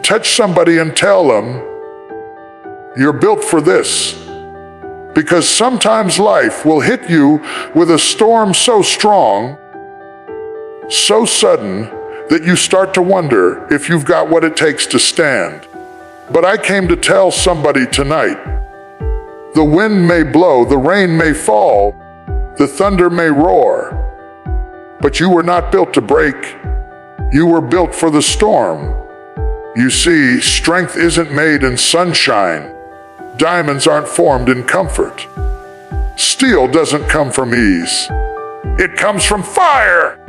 Touch somebody and tell them, you're built for this. Because sometimes life will hit you with a storm so strong, so sudden, that you start to wonder if you've got what it takes to stand. But I came to tell somebody tonight, the wind may blow, the rain may fall, the thunder may roar, but you were not built to break. You were built for the storm. You see, strength isn't made in sunshine. Diamonds aren't formed in comfort. Steel doesn't come from ease. It comes from fire.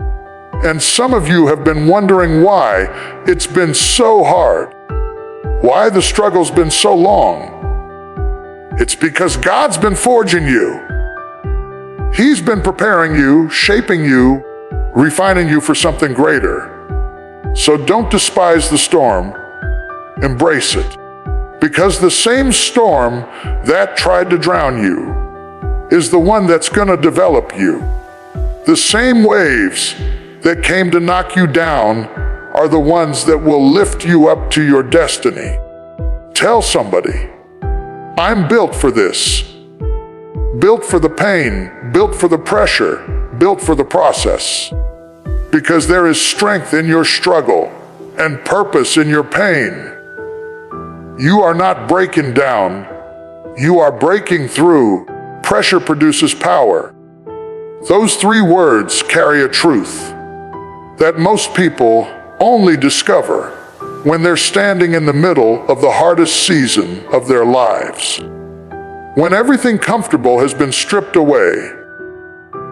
And some of you have been wondering why it's been so hard. Why the struggle's been so long. It's because God's been forging you. He's been preparing you, shaping you, refining you for something greater. So don't despise the storm, embrace it. Because the same storm that tried to drown you is the one that's gonna develop you. The same waves that came to knock you down are the ones that will lift you up to your destiny. Tell somebody, I'm built for this. Built for the pain, built for the pressure, built for the process. Because there is strength in your struggle and purpose in your pain. You are not breaking down, you are breaking through. Pressure produces power. Those three words carry a truth that most people only discover when they're standing in the middle of the hardest season of their lives. When everything comfortable has been stripped away,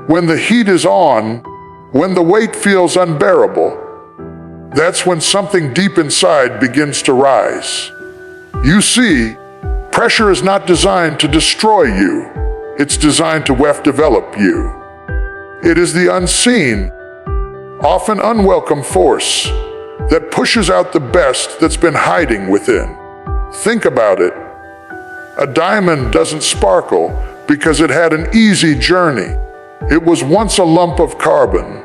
when the heat is on, when the weight feels unbearable, that's when something deep inside begins to rise. You see, pressure is not designed to destroy you. It's designed to develop you. It is the unseen, often unwelcome force that pushes out the best that's been hiding within. Think about it. A diamond doesn't sparkle because it had an easy journey. It was once a lump of carbon,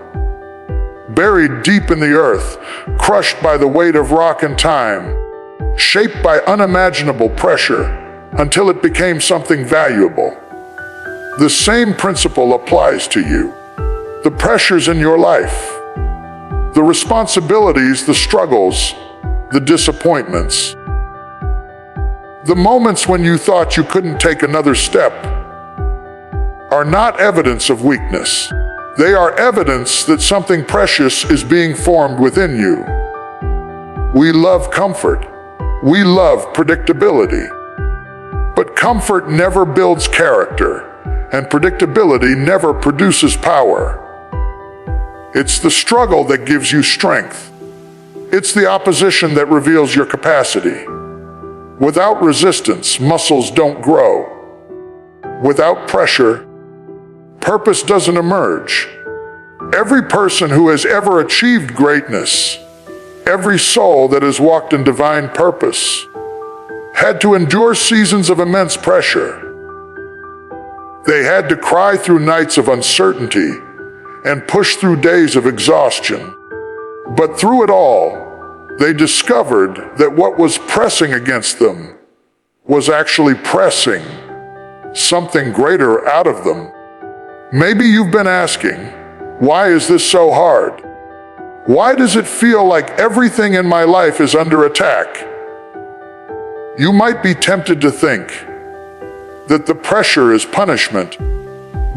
buried deep in the earth, crushed by the weight of rock and time, shaped by unimaginable pressure until it became something valuable. The same principle applies to you. The pressures in your life, the responsibilities, the struggles, the disappointments, the moments when you thought you couldn't take another step are not evidence of weakness. They are evidence that something precious is being formed within you. We love comfort. We love predictability. But comfort never builds character, and predictability never produces power. It's the struggle that gives you strength. It's the opposition that reveals your capacity. Without resistance, muscles don't grow. Without pressure, purpose doesn't emerge. Every person who has ever achieved greatness, every soul that has walked in divine purpose, had to endure seasons of immense pressure. They had to cry through nights of uncertainty and push through days of exhaustion. But through it all, they discovered that what was pressing against them was actually pressing something greater out of them. Maybe you've been asking, why is this so hard? Why does it feel like everything in my life is under attack? You might be tempted to think that the pressure is punishment,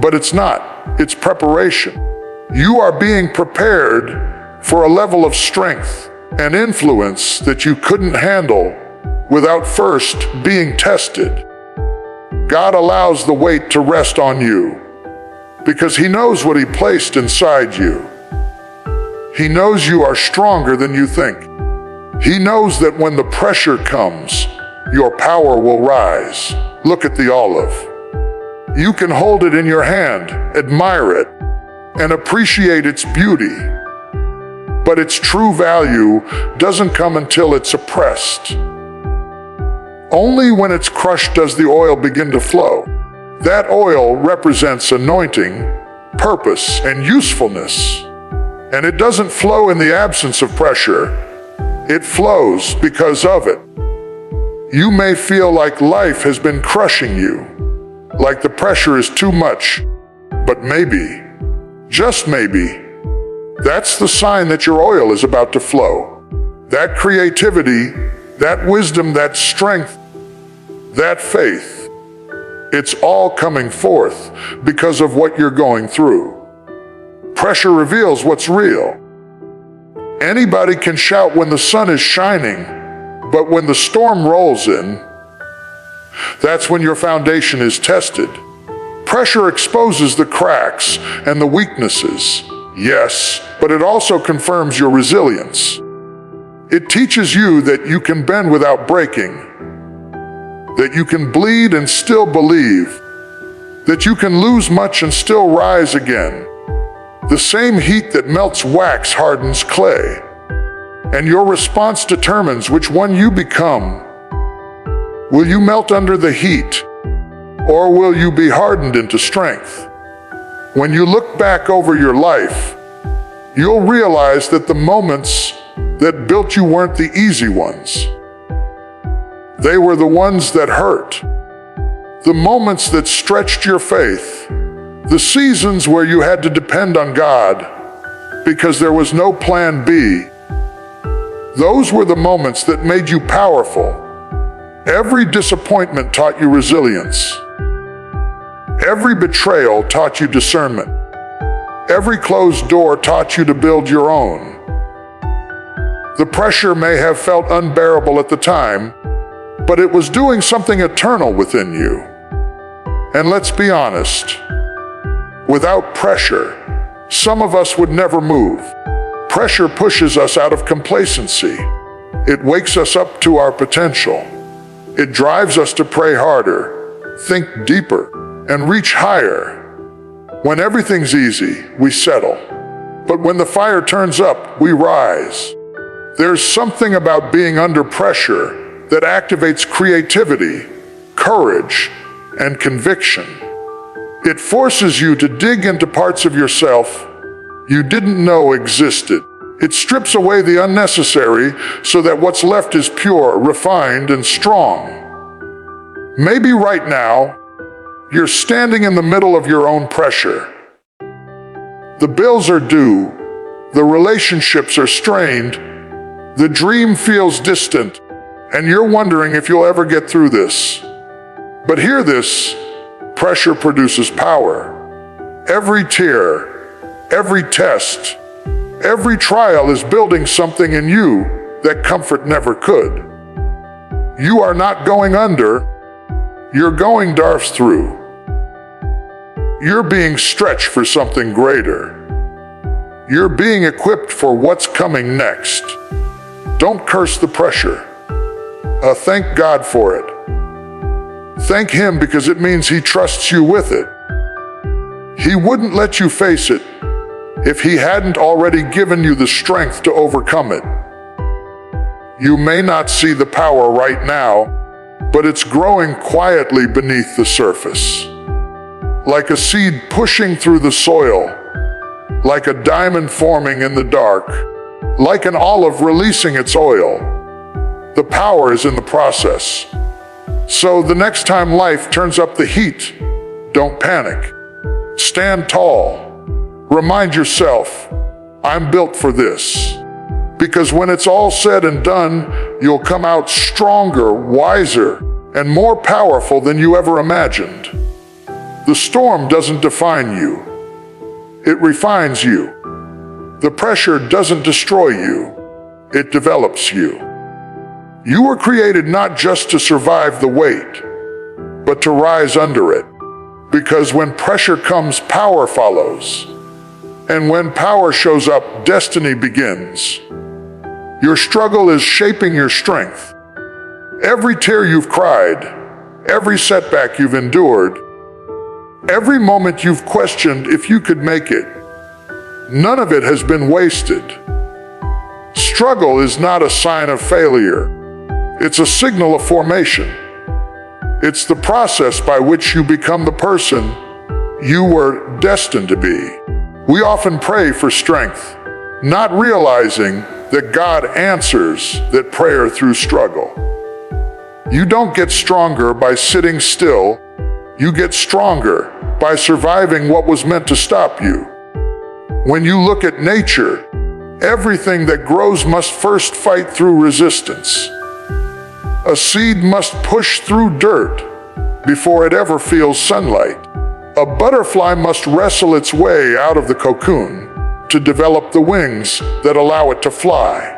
but it's not. It's preparation. You are being prepared for a level of strength and influence that you couldn't handle without first being tested. God allows the weight to rest on you because He knows what He placed inside you. He knows you are stronger than you think. He knows that when the pressure comes, your power will rise. Look at the olive. You can hold it in your hand, admire it, and appreciate its beauty. But its true value doesn't come until it's oppressed. Only when it's crushed does the oil begin to flow. That oil represents anointing, purpose, and usefulness. And it doesn't flow in the absence of pressure. It flows because of it. You may feel like life has been crushing you, like the pressure is too much, but maybe, just maybe, that's the sign that your oil is about to flow. That creativity, that wisdom, that strength, that faith, it's all coming forth because of what you're going through. Pressure reveals what's real. Anybody can shout when the sun is shining, but when the storm rolls in, that's when your foundation is tested. Pressure exposes the cracks and the weaknesses, yes, but it also confirms your resilience. It teaches you that you can bend without breaking, that you can bleed and still believe, that you can lose much and still rise again. The same heat that melts wax hardens clay, and your response determines which one you become. Will you melt under the heat, or will you be hardened into strength? When you look back over your life, you'll realize that the moments that built you weren't the easy ones. They were the ones that hurt. The moments that stretched your faith. The seasons where you had to depend on God because there was no plan B. Those were the moments that made you powerful. Every disappointment taught you resilience. Every betrayal taught you discernment. Every closed door taught you to build your own. The pressure may have felt unbearable at the time, but it was doing something eternal within you. And let's be honest, without pressure, some of us would never move. Pressure pushes us out of complacency. It wakes us up to our potential. It drives us to pray harder, think deeper, and reach higher. When everything's easy, we settle. But when the fire turns up, we rise. There's something about being under pressure that activates creativity, courage, and conviction. It forces you to dig into parts of yourself you didn't know existed. It strips away the unnecessary so that what's left is pure, refined, and strong. Maybe right now, you're standing in the middle of your own pressure. The bills are due, the relationships are strained, the dream feels distant, and you're wondering if you'll ever get through this. But hear this, pressure produces power. Every tear, every test, every trial is building something in you that comfort never could. You are not going under, you're going darth through. You're being stretched for something greater. You're being equipped for what's coming next. Don't curse the pressure. Thank God for it. Thank Him because it means He trusts you with it. He wouldn't let you face it if He hadn't already given you the strength to overcome it. You may not see the power right now, but it's growing quietly beneath the surface. Like a seed pushing through the soil, like a diamond forming in the dark, like an olive releasing its oil. The power is in the process. So the next time life turns up the heat, don't panic. Stand tall. Remind yourself, I'm built for this. Because when it's all said and done, you'll come out stronger, wiser, and more powerful than you ever imagined. The storm doesn't define you. It refines you. The pressure doesn't destroy you. It develops you. You were created not just to survive the weight, but to rise under it. Because when pressure comes, power follows. And when power shows up, destiny begins. Your struggle is shaping your strength. Every tear you've cried, every setback you've endured, every moment you've questioned if you could make it, none of it has been wasted. Struggle is not a sign of failure. It's a signal of formation. It's the process by which you become the person you were destined to be. We often pray for strength, not realizing that God answers that prayer through struggle. You don't get stronger by sitting still. You get stronger by surviving what was meant to stop you. When you look at nature, everything that grows must first fight through resistance. A seed must push through dirt before it ever feels sunlight. A butterfly must wrestle its way out of the cocoon to develop the wings that allow it to fly.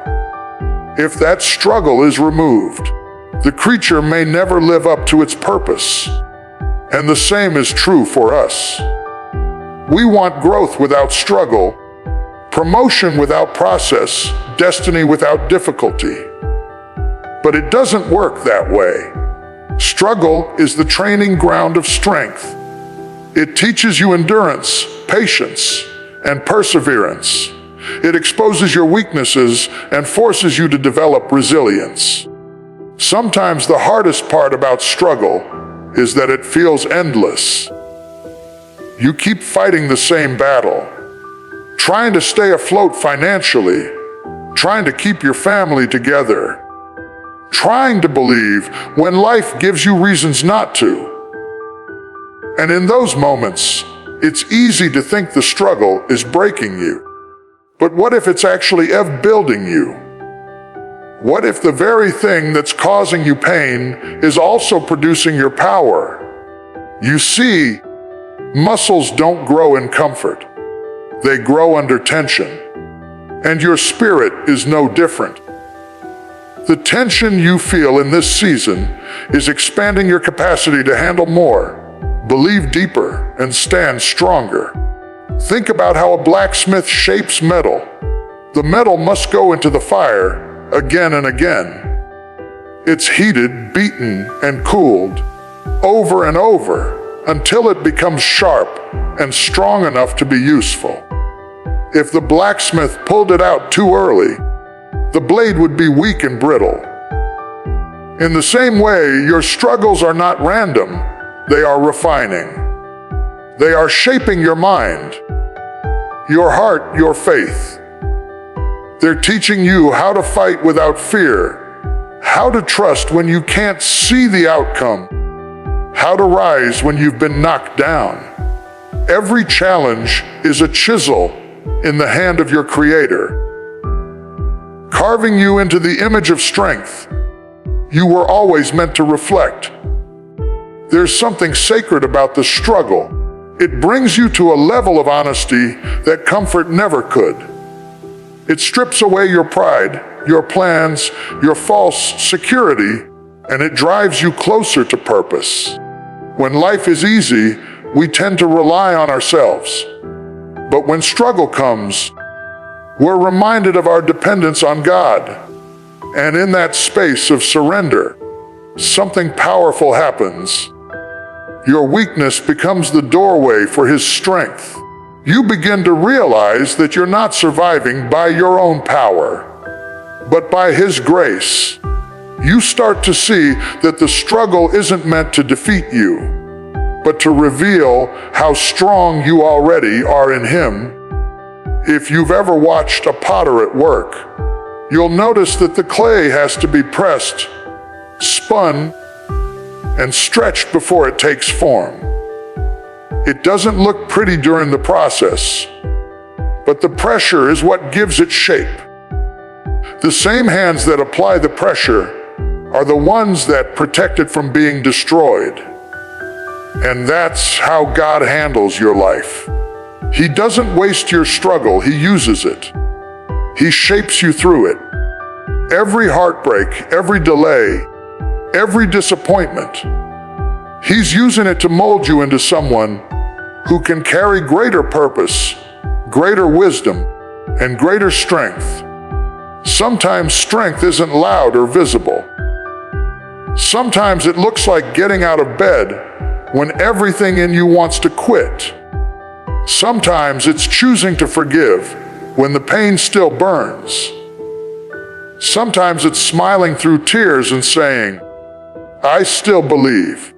If that struggle is removed, the creature may never live up to its purpose. And the same is true for us. We want growth without struggle, promotion without process, destiny without difficulty. But it doesn't work that way. Struggle is the training ground of strength. It teaches you endurance, patience, and perseverance. It exposes your weaknesses and forces you to develop resilience. Sometimes the hardest part about struggle is that it feels endless. You keep fighting the same battle, trying to stay afloat financially, trying to keep your family together, trying to believe when life gives you reasons not to. And in those moments, it's easy to think the struggle is breaking you. But what if it's actually building you? What if the very thing that's causing you pain is also producing your power? You see, muscles don't grow in comfort. They grow under tension. And your spirit is no different. The tension you feel in this season is expanding your capacity to handle more, believe deeper, and stand stronger. Think about how a blacksmith shapes metal. The metal must go into the fire again and again. It's heated, beaten, and cooled over and over until it becomes sharp and strong enough to be useful. If the blacksmith pulled it out too early, the blade would be weak and brittle. In the same way, your struggles are not random. They are refining. They are shaping your mind, your heart, your faith. They're teaching you how to fight without fear, how to trust when you can't see the outcome, how to rise when you've been knocked down. Every challenge is a chisel in the hand of your Creator, carving you into the image of strength you were always meant to reflect. There's something sacred about the struggle. It brings you to a level of honesty that comfort never could. It strips away your pride, your plans, your false security, and it drives you closer to purpose. When life is easy, we tend to rely on ourselves. But when struggle comes, we're reminded of our dependence on God. And in that space of surrender, something powerful happens. Your weakness becomes the doorway for His strength. You begin to realize that you're not surviving by your own power, but by His grace. You start to see that the struggle isn't meant to defeat you, but to reveal how strong you already are in Him. If you've ever watched a potter at work, you'll notice that the clay has to be pressed, spun, and stretched before it takes form. It doesn't look pretty during the process, but the pressure is what gives it shape. The same hands that apply the pressure are the ones that protect it from being destroyed. And that's how God handles your life. He doesn't waste your struggle, He uses it. He shapes you through it. Every heartbreak, every delay, every disappointment, He's using it to mold you into someone who can carry greater purpose, greater wisdom, and greater strength. Sometimes strength isn't loud or visible. Sometimes it looks like getting out of bed when everything in you wants to quit. Sometimes it's choosing to forgive when the pain still burns. Sometimes it's smiling through tears and saying, "I still believe."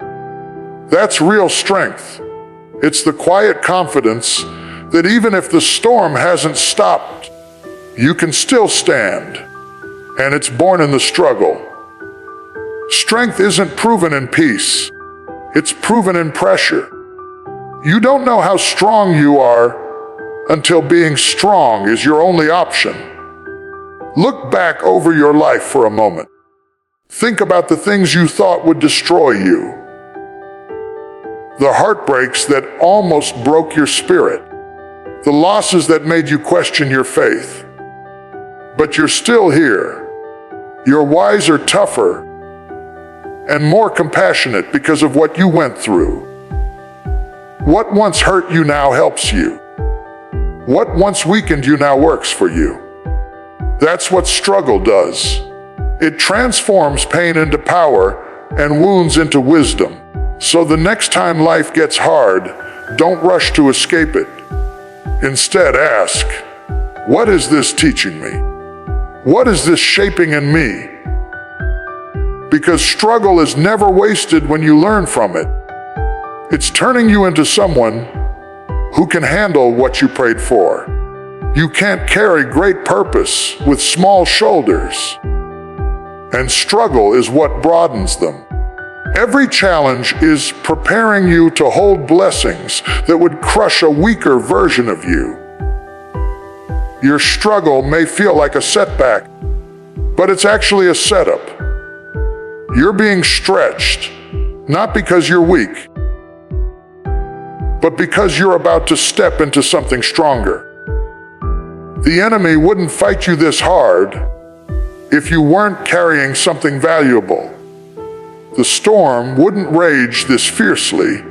That's real strength. It's the quiet confidence that even if the storm hasn't stopped, You can still stand, and it's born in the struggle. Strength isn't proven in peace. It's proven in pressure. You don't know how strong you are until being strong is your only option. Look back over your life for a moment. Think about the things you thought would destroy you. The heartbreaks that almost broke your spirit. The losses that made you question your faith. But you're still here. You're wiser, tougher, and more compassionate because of what you went through. What once hurt you now helps you. What once weakened you now works for you. That's what struggle does. It transforms pain into power and wounds into wisdom. So the next time life gets hard, don't rush to escape it. Instead, ask, what is this teaching me? What is this shaping in me? Because struggle is never wasted when you learn from it. It's turning you into someone who can handle what you prayed for. You can't carry great purpose with small shoulders. And struggle is what broadens them. Every challenge is preparing you to hold blessings that would crush a weaker version of you. Your struggle may feel like a setback, but it's actually a setup. You're being stretched, not because you're weak, but because you're about to step into something stronger. The enemy wouldn't fight you this hard if you weren't carrying something valuable. The storm wouldn't rage this fiercely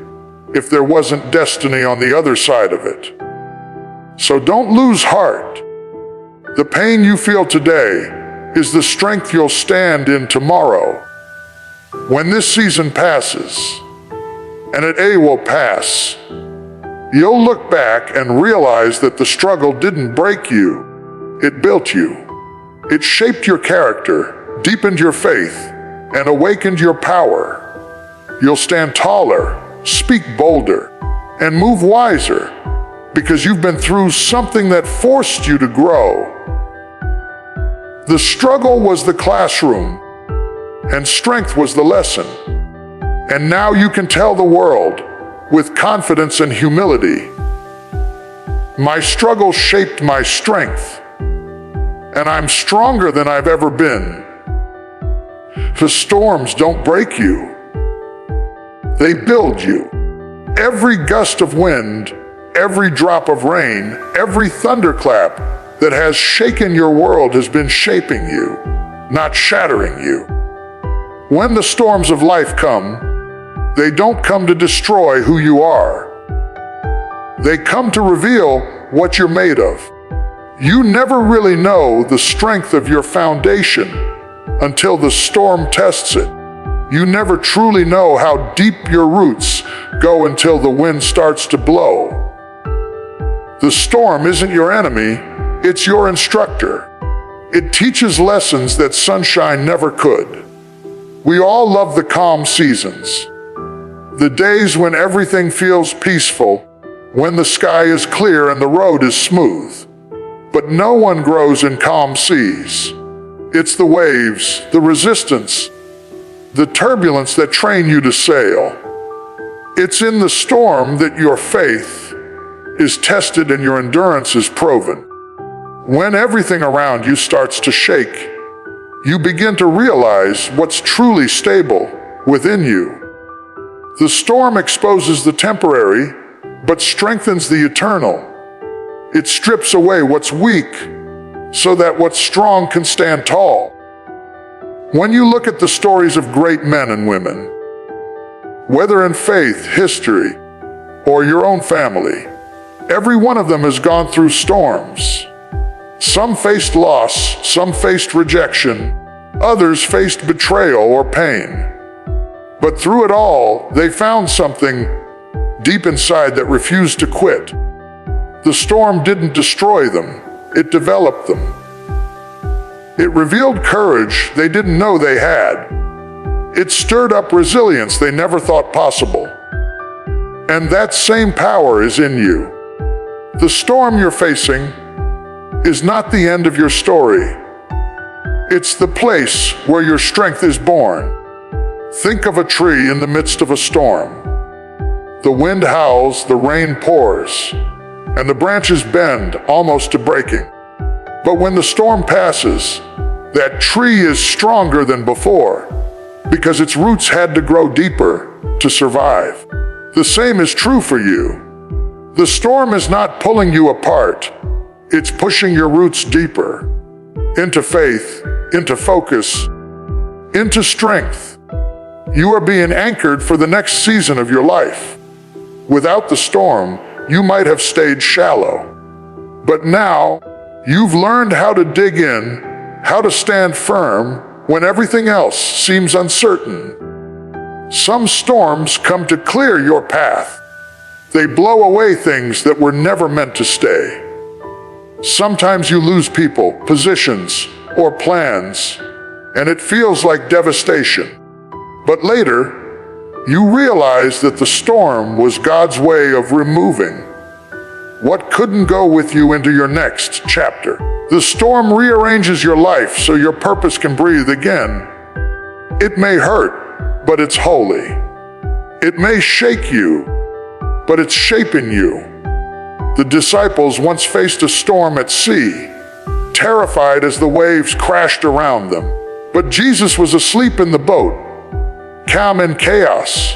if there wasn't destiny on the other side of it. So don't lose heart. The pain you feel today is the strength you'll stand in tomorrow. When this season passes, and it will pass, you'll look back and realize that the struggle didn't break you, it built you. It shaped your character, deepened your faith, and awakened your power. You'll stand taller, speak bolder, and move wiser because you've been through something that forced you to grow. The struggle was the classroom, and strength was the lesson. And now you can tell the world with confidence and humility, my struggle shaped my strength, and I'm stronger than I've ever been. The storms don't break you. They build you. Every gust of wind, every drop of rain, every thunderclap that has shaken your world has been shaping you, not shattering you. When the storms of life come, they don't come to destroy who you are. They come to reveal what you're made of. You never really know the strength of your foundation until the storm tests it. You never truly know how deep your roots go until the wind starts to blow. The storm isn't your enemy, it's your instructor. It teaches lessons that sunshine never could. We all love the calm seasons. The days when everything feels peaceful, when the sky is clear and the road is smooth. But no one grows in calm seas. It's the waves, the resistance, the turbulence that train you to sail. It's in the storm that your faith is tested and your endurance is proven. When everything around you starts to shake, you begin to realize what's truly stable within you. The storm exposes the temporary, but strengthens the eternal. It strips away what's weak, so that what's strong can stand tall. When you look at the stories of great men and women, whether in faith, history, or your own family, every one of them has gone through storms. Some faced loss, some faced rejection, others faced betrayal or pain. But through it all, they found something deep inside that refused to quit. The storm didn't destroy them, it developed them. It revealed courage they didn't know they had. It stirred up resilience they never thought possible. And that same power is in you. The storm you're facing is not the end of your story. It's the place where your strength is born. Think of a tree in the midst of a storm. The wind howls, the rain pours, and the branches bend almost to breaking. But when the storm passes, that tree is stronger than before because its roots had to grow deeper to survive. The same is true for you. The storm is not pulling you apart. It's pushing your roots deeper into faith, into focus, into strength. You are being anchored for the next season of your life. Without the storm, you might have stayed shallow. But now, you've learned how to dig in, how to stand firm when everything else seems uncertain. Some storms come to clear your path. They blow away things that were never meant to stay. Sometimes you lose people, positions, or plans, and it feels like devastation. But later, you realize that the storm was God's way of removing what couldn't go with you into your next chapter. The storm rearranges your life so your purpose can breathe again. It may hurt, but it's holy. It may shake you, but it's shaping you. The disciples once faced a storm at sea, terrified as the waves crashed around them. But Jesus was asleep in the boat, calm in chaos,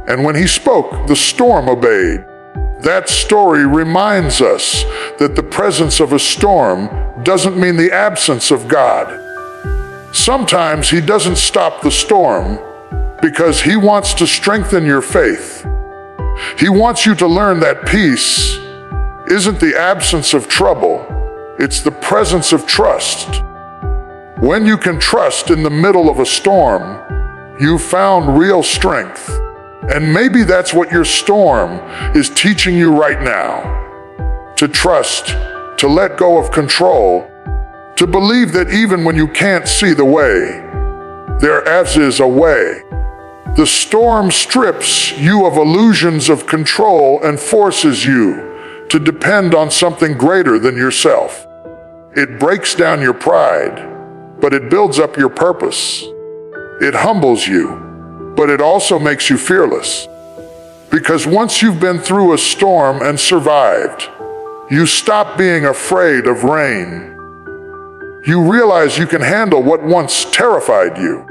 and when he spoke, the storm obeyed. That story reminds us that the presence of a storm doesn't mean the absence of God. Sometimes he doesn't stop the storm because he wants to strengthen your faith. He wants you to learn that peace isn't the absence of trouble, it's the presence of trust. When you can trust in the middle of a storm, you've found real strength. And maybe that's what your storm is teaching you right now. To trust, to let go of control, to believe that even when you can't see the way, there is a way. The storm strips you of illusions of control and forces you to depend on something greater than yourself. It breaks down your pride, but it builds up your purpose. It humbles you, but it also makes you fearless. Because once you've been through a storm and survived, you stop being afraid of rain. You realize you can handle what once terrified you.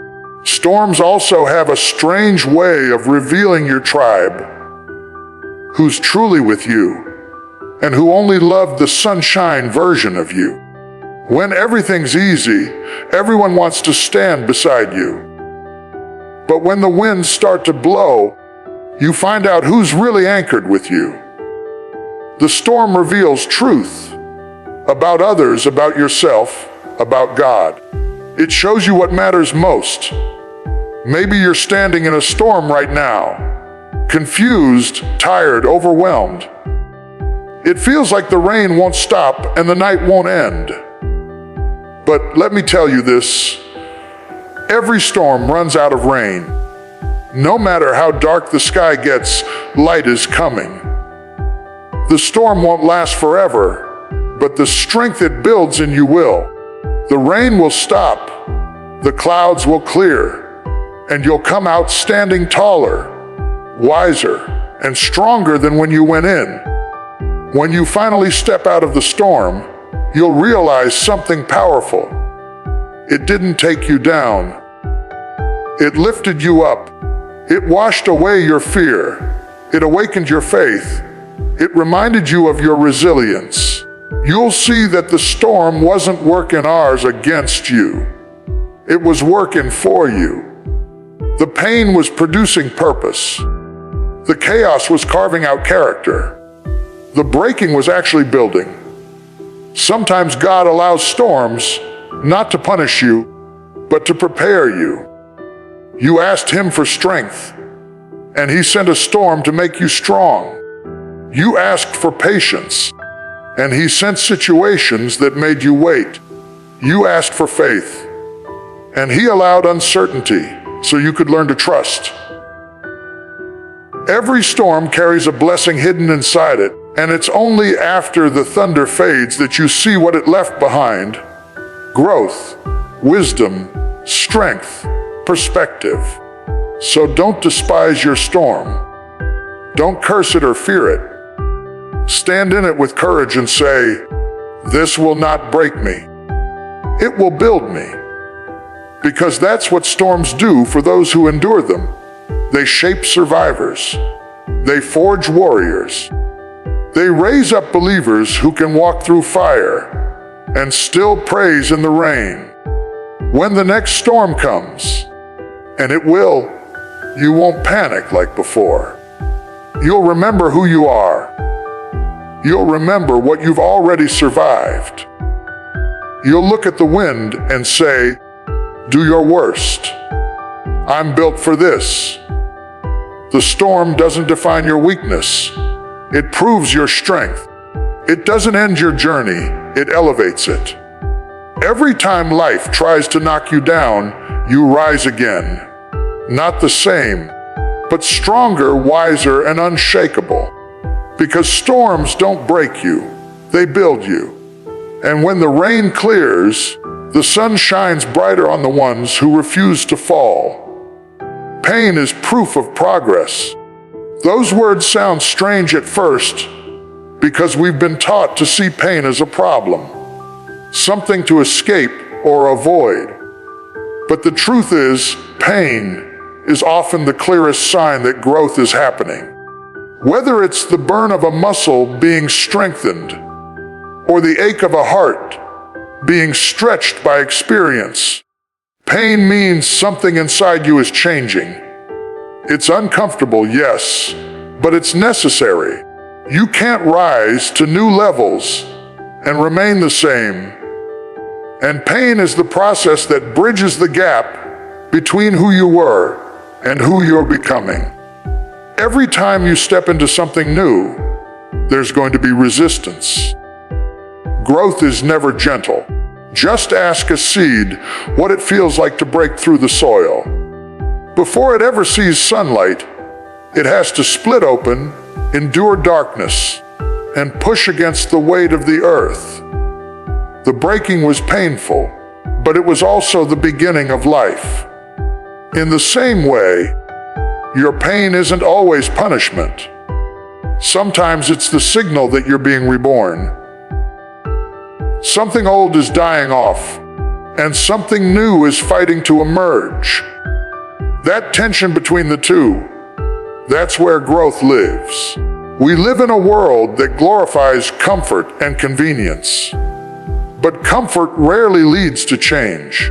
Storms also have a strange way of revealing your tribe, who's truly with you, and who only loved the sunshine version of you. When everything's easy, everyone wants to stand beside you. But when the winds start to blow, you find out who's really anchored with you. The storm reveals truth about others, about yourself, about God. It shows you what matters most. Maybe you're standing in a storm right now, confused, tired, overwhelmed. It feels like the rain won't stop and the night won't end. But let me tell you this, every storm runs out of rain. No matter how dark the sky gets, light is coming. The storm won't last forever, but the strength it builds in you will. The rain will stop, the clouds will clear, and you'll come out standing taller, wiser, and stronger than when you went in. When you finally step out of the storm, you'll realize something powerful. It didn't take you down. It lifted you up. It washed away your fear. It awakened your faith. It reminded you of your resilience. You'll see that the storm wasn't working ours against you. It was working for you. The pain was producing purpose. The chaos was carving out character. The breaking was actually building. Sometimes God allows storms not to punish you, but to prepare you. You asked Him for strength, and He sent a storm to make you strong. You asked for patience, and He sent situations that made you wait. You asked for faith, and He allowed uncertainty so you could learn to trust. Every storm carries a blessing hidden inside it. And it's only after the thunder fades that you see what it left behind: growth, wisdom, strength, perspective. So don't despise your storm. Don't curse it or fear it. Stand in it with courage and say, "This will not break me. It will build me." Because that's what storms do for those who endure them. They shape survivors. They forge warriors. They raise up believers who can walk through fire and still praise in the rain. When the next storm comes, and it will, you won't panic like before. You'll remember who you are. You'll remember what you've already survived. You'll look at the wind and say, "Do your worst. I'm built for this." The storm doesn't define your weakness. It proves your strength. It doesn't end your journey, it elevates it. Every time life tries to knock you down, you rise again. Not the same, but stronger, wiser, and unshakable. Because storms don't break you, they build you. And when the rain clears, the sun shines brighter on the ones who refuse to fall. Pain is proof of progress. Those words sound strange at first because we've been taught to see pain as a problem, something to escape or avoid. But the truth is, pain is often the clearest sign that growth is happening. Whether it's the burn of a muscle being strengthened or the ache of a heart being stretched by experience, pain means something inside you is changing. It's uncomfortable, yes, but it's necessary. You can't rise to new levels and remain the same. And pain is the process that bridges the gap between who you were and who you're becoming. Every time you step into something new, there's going to be resistance. Growth is never gentle. Just ask a seed what it feels like to break through the soil. Before it ever sees sunlight, it has to split open, endure darkness, and push against the weight of the earth. The breaking was painful, but it was also the beginning of life. In the same way, your pain isn't always punishment. Sometimes it's the signal that you're being reborn. Something old is dying off, and something new is fighting to emerge. That tension between the two, that's where growth lives. We live in a world that glorifies comfort and convenience. But comfort rarely leads to change.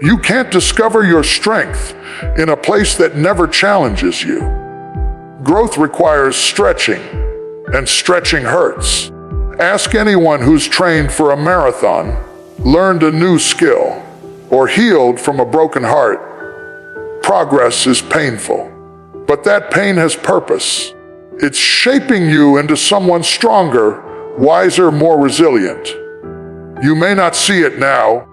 You can't discover your strength in a place that never challenges you. Growth requires stretching, and stretching hurts. Ask anyone who's trained for a marathon, learned a new skill, or healed from a broken heart. Progress is painful, but that pain has purpose. It's shaping you into someone stronger, wiser, more resilient. You may not see it now,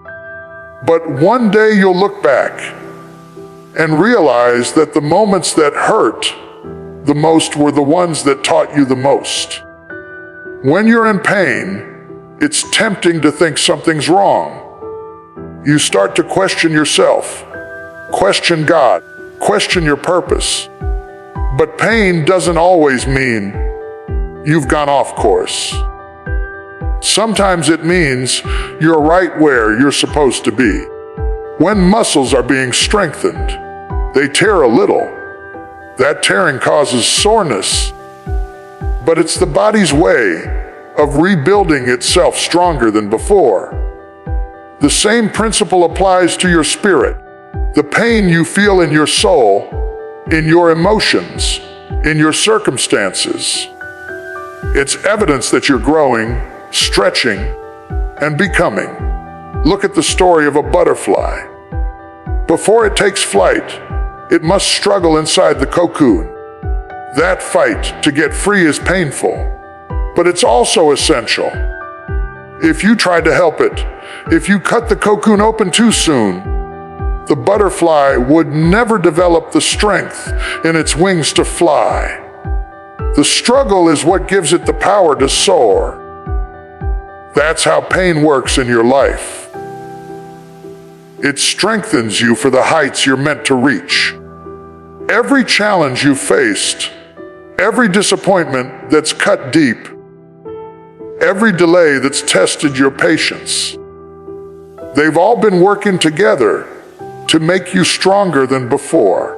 but one day you'll look back and realize that the moments that hurt the most were the ones that taught you the most. When you're in pain, it's tempting to think something's wrong. You start to question yourself, question God, question your purpose. But pain doesn't always mean you've gone off course. Sometimes it means you're right where you're supposed to be. When muscles are being strengthened, they tear a little. That tearing causes soreness, but it's the body's way of rebuilding itself stronger than before. The same principle applies to your spirit. The pain you feel in your soul, in your emotions, in your circumstances. It's evidence that you're growing, stretching, and becoming. Look at the story of a butterfly. Before it takes flight, it must struggle inside the cocoon. That fight to get free is painful, but it's also essential. If you try to help it, if you cut the cocoon open too soon, the butterfly would never develop the strength in its wings to fly. The struggle is what gives it the power to soar. That's how pain works in your life. It strengthens you for the heights you're meant to reach. Every challenge you faced, every disappointment that's cut deep, every delay that's tested your patience, they've all been working together to make you stronger than before.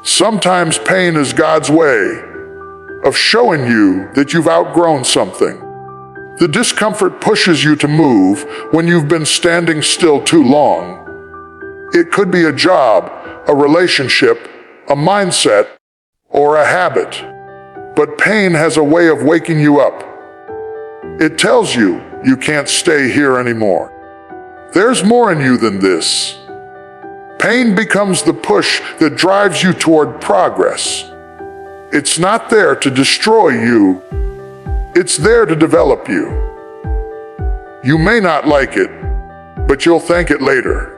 Sometimes pain is God's way of showing you that you've outgrown something. The discomfort pushes you to move when you've been standing still too long. It could be a job, a relationship, a mindset, or a habit. But pain has a way of waking you up. It tells you you can't stay here anymore. There's more in you than this. Pain becomes the push that drives you toward progress. It's not there to destroy you. It's there to develop you. You may not like it, but you'll thank it later.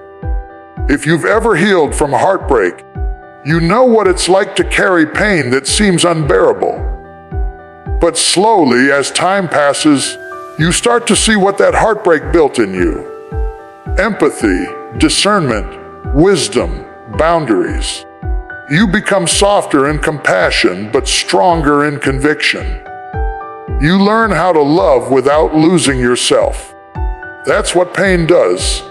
If you've ever healed from heartbreak, you know what it's like to carry pain that seems unbearable. But slowly, as time passes, you start to see what that heartbreak built in you. Empathy, discernment, wisdom, boundaries. You become softer in compassion, but stronger in conviction. You learn how to love without losing yourself. That's what pain does.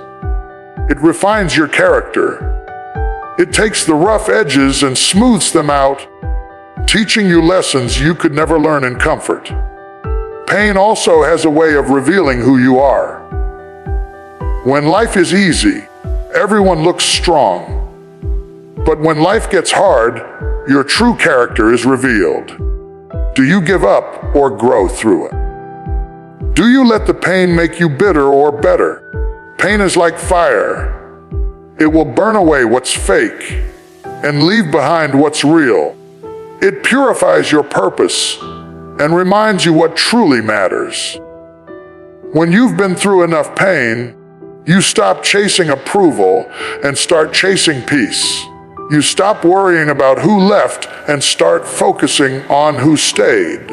It refines your character. It takes the rough edges and smooths them out, teaching you lessons you could never learn in comfort. Pain also has a way of revealing who you are. When life is easy, everyone looks strong. But when life gets hard, your true character is revealed. Do you give up or grow through it? Do you let the pain make you bitter or better? Pain is like fire. It will burn away what's fake and leave behind what's real. It purifies your purpose and reminds you what truly matters. When you've been through enough pain, you stop chasing approval and start chasing peace. You stop worrying about who left and start focusing on who stayed.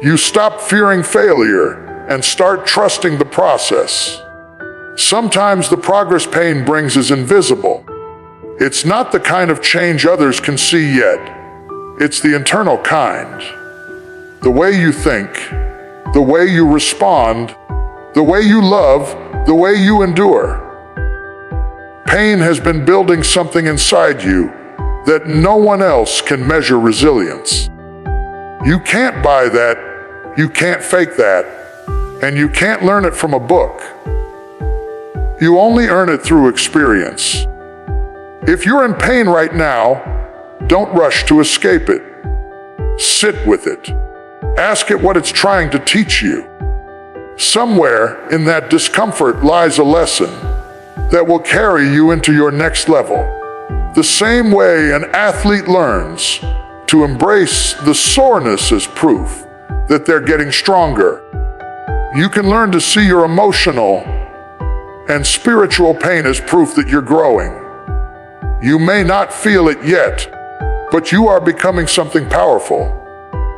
You stop fearing failure and start trusting the process. Sometimes the progress pain brings is invisible. It's not the kind of change others can see yet. It's the internal kind. The way you think, the way you respond, the way you love, the way you endure. Pain has been building something inside you that no one else can measure resilience. You can't buy that, you can't fake that, and you can't learn it from a book. You only earn it through experience. If you're in pain right now, don't rush to escape it. Sit with it. Ask it what it's trying to teach you. Somewhere in that discomfort lies a lesson that will carry you into your next level. The same way an athlete learns to embrace the soreness as proof that they're getting stronger, you can learn to see your emotional and spiritual pain as proof that you're growing. You may not feel it yet, but you are becoming something powerful,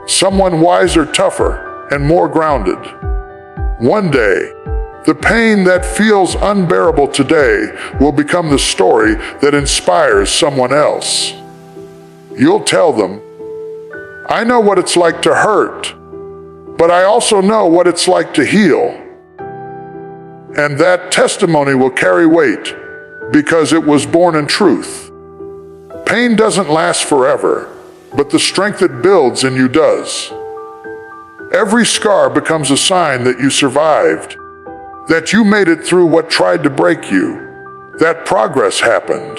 someone wiser, tougher, and more grounded. One day, the pain that feels unbearable today will become the story that inspires someone else. You'll tell them, I know what it's like to hurt, but I also know what it's like to heal. And that testimony will carry weight because it was born in truth. Pain doesn't last forever, but the strength it builds in you does. Every scar becomes a sign that you survived, that you made it through what tried to break you, that progress happened,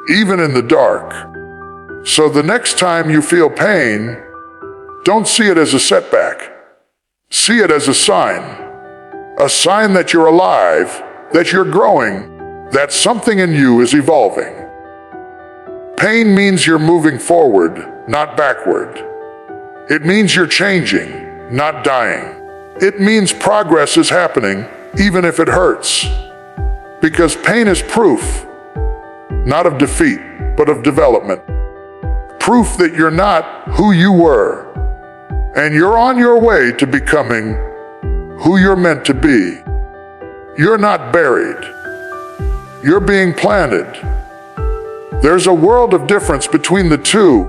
even in the dark. So the next time you feel pain, don't see it as a setback. See it as a sign that you're alive, that you're growing, that something in you is evolving. Pain means you're moving forward, not backward. It means you're changing, not dying. It means progress is happening, even if it hurts. Because pain is proof, not of defeat, but of development. Proof that you're not who you were, and you're on your way to becoming who you're meant to be. You're not buried. You're being planted. There's a world of difference between the two,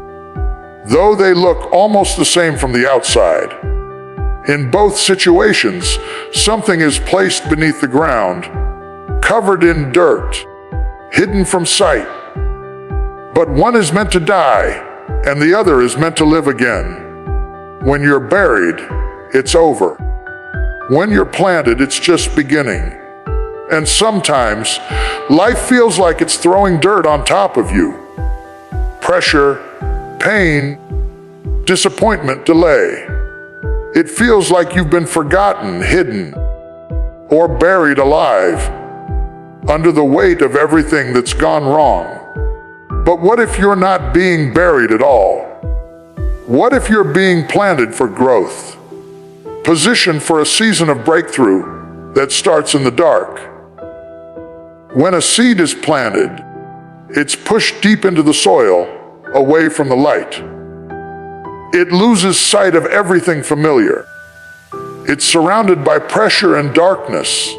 though they look almost the same from the outside. In both situations, something is placed beneath the ground, covered in dirt, hidden from sight. But one is meant to die, and the other is meant to live again. When you're buried, it's over. When you're planted, it's just beginning. And sometimes, life feels like it's throwing dirt on top of you. Pressure, pain, disappointment, delay. It feels like you've been forgotten, hidden, or buried alive under the weight of everything that's gone wrong. But what if you're not being buried at all? What if you're being planted for growth, positioned for a season of breakthrough that starts in the dark? When a seed is planted, it's pushed deep into the soil, away from the light. It loses sight of everything familiar. It's surrounded by pressure and darkness,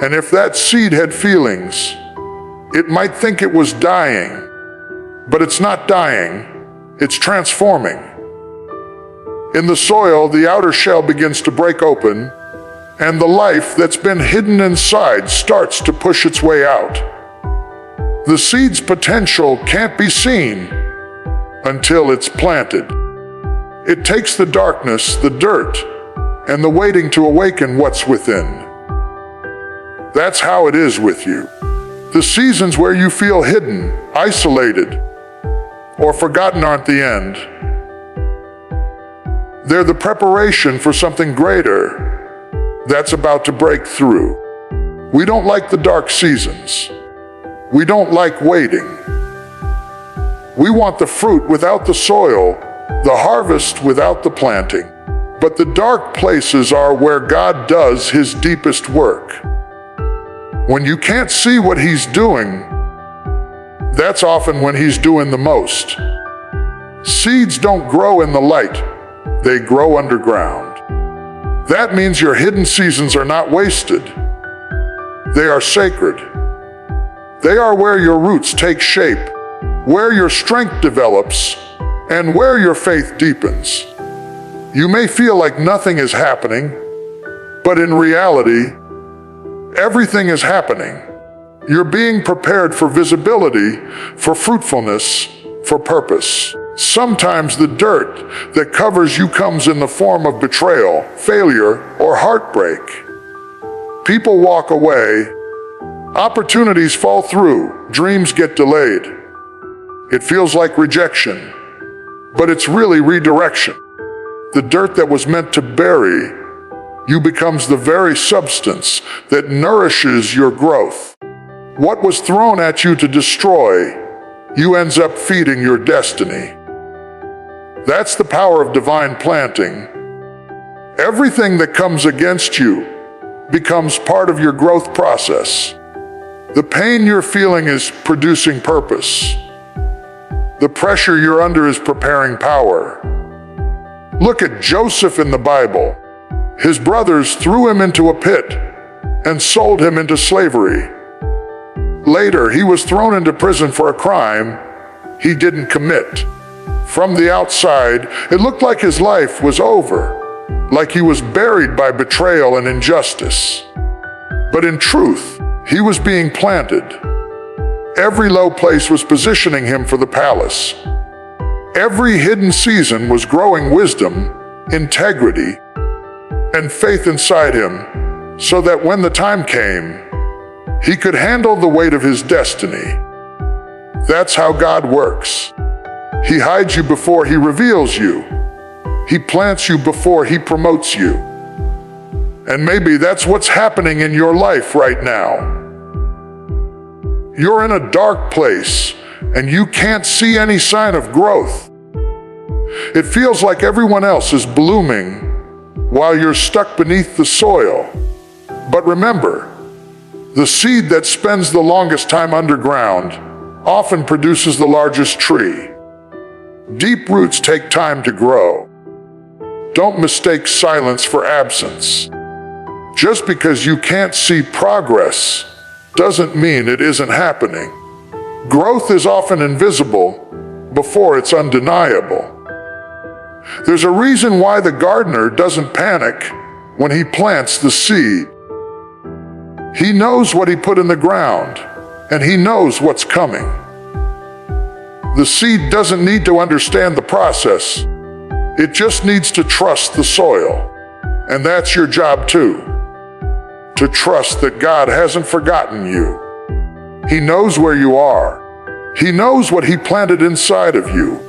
and if that seed had feelings, it might think it was dying. But it's not dying, it's transforming. In the soil, the outer shell begins to break open, and the life that's been hidden inside starts to push its way out. The seed's potential can't be seen until it's planted. It takes the darkness, the dirt, and the waiting to awaken what's within. That's how it is with you. The seasons where you feel hidden, isolated, or forgotten aren't the end. They're the preparation for something greater that's about to break through. We don't like the dark seasons. We don't like waiting. We want the fruit without the soil, the harvest without the planting. But the dark places are where God does His deepest work. When you can't see what He's doing, that's often when He's doing the most. Seeds don't grow in the light, they grow underground. That means your hidden seasons are not wasted. They are sacred. They are where your roots take shape, where your strength develops, and where your faith deepens. You may feel like nothing is happening, but in reality, everything is happening. You're being prepared for visibility, for fruitfulness, for purpose. Sometimes the dirt that covers you comes in the form of betrayal, failure, or heartbreak. People walk away, opportunities fall through, dreams get delayed. It feels like rejection, but it's really redirection. The dirt that was meant to bury you becomes the very substance that nourishes your growth. What was thrown at you to destroy, you ends up feeding your destiny. That's the power of divine planting. Everything that comes against you becomes part of your growth process. The pain you're feeling is producing purpose. The pressure you're under is preparing power. Look at Joseph in the Bible. His brothers threw him into a pit and sold him into slavery. Later, he was thrown into prison for a crime he didn't commit. From the outside, it looked like his life was over, like he was buried by betrayal and injustice. But in truth, he was being planted. Every low place was positioning him for the palace. Every hidden season was growing wisdom, integrity, and faith inside him, so that when the time came, he could handle the weight of his destiny. That's how God works. He hides you before He reveals you. He plants you before He promotes you. And maybe that's what's happening in your life right now. You're in a dark place, and you can't see any sign of growth. It feels like everyone else is blooming while you're stuck beneath the soil. But remember, the seed that spends the longest time underground often produces the largest tree. Deep roots take time to grow. Don't mistake silence for absence. Just because you can't see progress doesn't mean it isn't happening. Growth is often invisible before it's undeniable. There's a reason why the gardener doesn't panic when he plants the seed. He knows what he put in the ground, and he knows what's coming. The seed doesn't need to understand the process. It just needs to trust the soil. And that's your job too. To trust that God hasn't forgotten you. He knows where you are. He knows what He planted inside of you.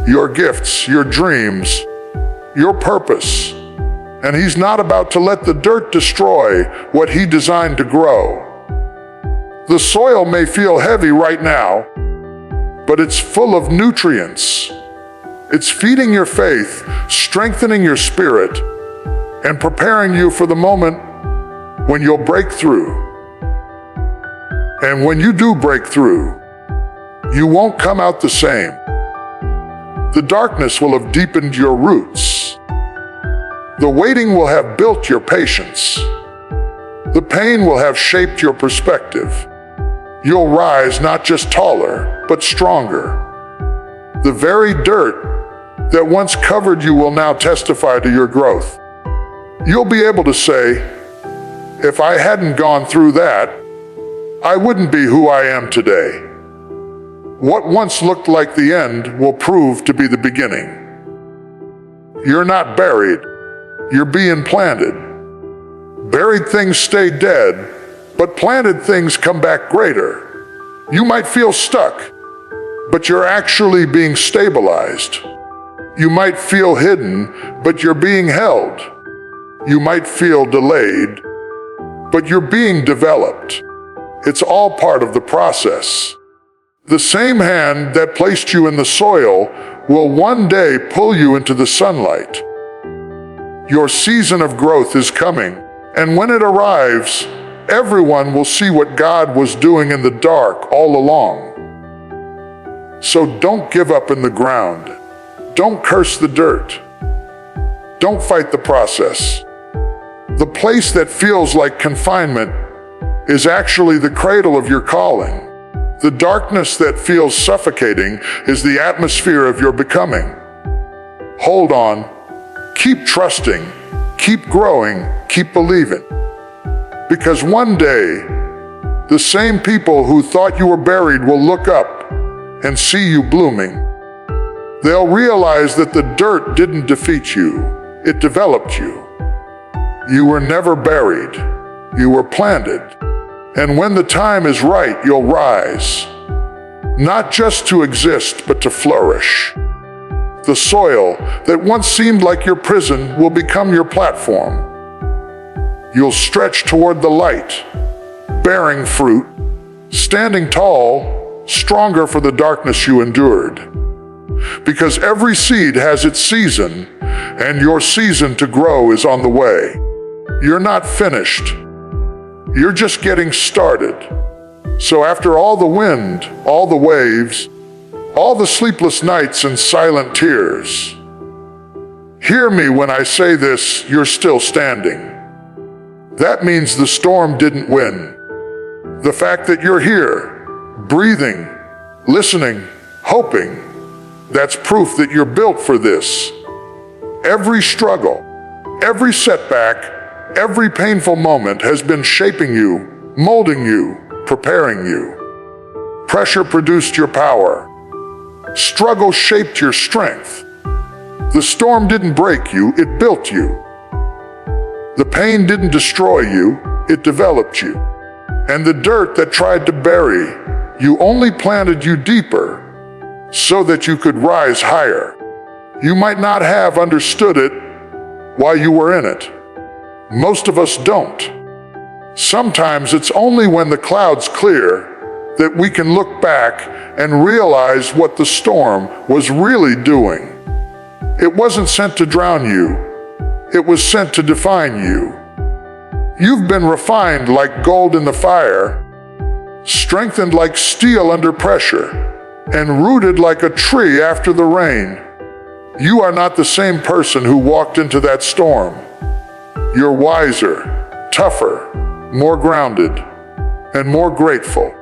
Your gifts, your dreams, your purpose. And He's not about to let the dirt destroy what He designed to grow. The soil may feel heavy right now, but it's full of nutrients. It's feeding your faith, strengthening your spirit, and preparing you for the moment when you'll break through. And when you do break through, you won't come out the same. The darkness will have deepened your roots. The waiting will have built your patience. The pain will have shaped your perspective. You'll rise not just taller, but stronger. The very dirt that once covered you will now testify to your growth. You'll be able to say, if I hadn't gone through that, I wouldn't be who I am today. What once looked like the end will prove to be the beginning. You're not buried, you're being planted. Buried things stay dead, but planted things come back greater. You might feel stuck, but you're actually being stabilized. You might feel hidden, but you're being held. You might feel delayed, but you're being developed. It's all part of the process. The same hand that placed you in the soil will one day pull you into the sunlight. Your season of growth is coming, and when it arrives, everyone will see what God was doing in the dark all along. So don't give up in the ground. Don't curse the dirt. Don't fight the process. The place that feels like confinement is actually the cradle of your calling. The darkness that feels suffocating is the atmosphere of your becoming. Hold on. Keep trusting. Keep growing. Keep believing. Because one day, the same people who thought you were buried will look up and see you blooming. They'll realize that the dirt didn't defeat you, it developed you. You were never buried, you were planted. And when the time is right, you'll rise. Not just to exist, but to flourish. The soil that once seemed like your prison will become your platform. You'll stretch toward the light, bearing fruit, standing tall, stronger for the darkness you endured. Because every seed has its season, and your season to grow is on the way. You're not finished. You're just getting started. So after all the wind, all the waves, all the sleepless nights and silent tears, hear me when I say this, you're still standing. That means the storm didn't win. The fact that you're here, breathing, listening, hoping, that's proof that you're built for this. Every struggle, every setback, every painful moment has been shaping you, molding you, preparing you. Pressure produced your power. Struggle shaped your strength. The storm didn't break you, it built you. The pain didn't destroy you, it developed you. And the dirt that tried to bury you only planted you deeper, so that you could rise higher. You might not have understood it while you were in it. Most of us don't. Sometimes it's only when the clouds clear that we can look back and realize what the storm was really doing. It wasn't sent to drown you. It was sent to define you. You've been refined like gold in the fire, strengthened like steel under pressure, and rooted like a tree after the rain. You are not the same person who walked into that storm. You're wiser, tougher, more grounded, and more grateful.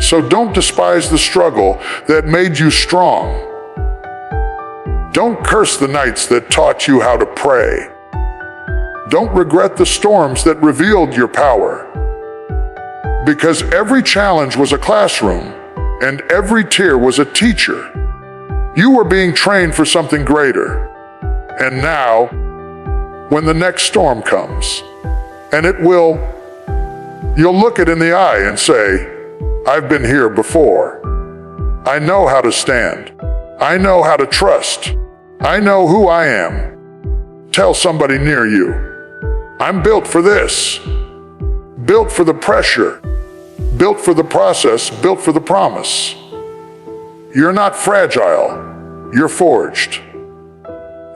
So don't despise the struggle that made you strong. Don't curse the nights that taught you how to pray. Don't regret the storms that revealed your power. Because every challenge was a classroom, and every tear was a teacher. You were being trained for something greater. And now, when the next storm comes, and it will, you'll look it in the eye and say, I've been here before. I know how to stand. I know how to trust. I know who I am. Tell somebody near you, I'm built for this. Built for the pressure. Built for the process. Built for the promise. You're not fragile. You're forged.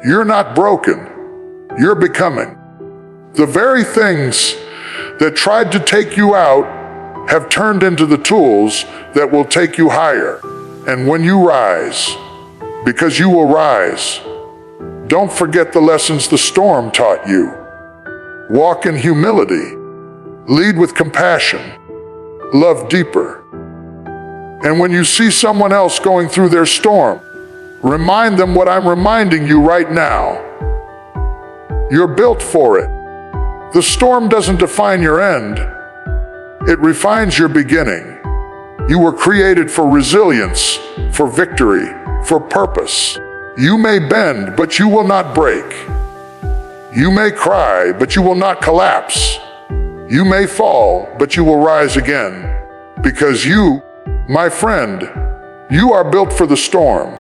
You're not broken. You're becoming. The very things that tried to take you out have turned into the tools that will take you higher. And when you rise, because you will rise, don't forget the lessons the storm taught you. Walk in humility. Lead with compassion. Love deeper. And when you see someone else going through their storm, remind them what I'm reminding you right now. You're built for it. The storm doesn't define your end. It refines your beginning. You were created for resilience, for victory, for purpose. You may bend, but you will not break. You may cry, but you will not collapse. You may fall, but you will rise again. Because you, my friend, you are built for the storm.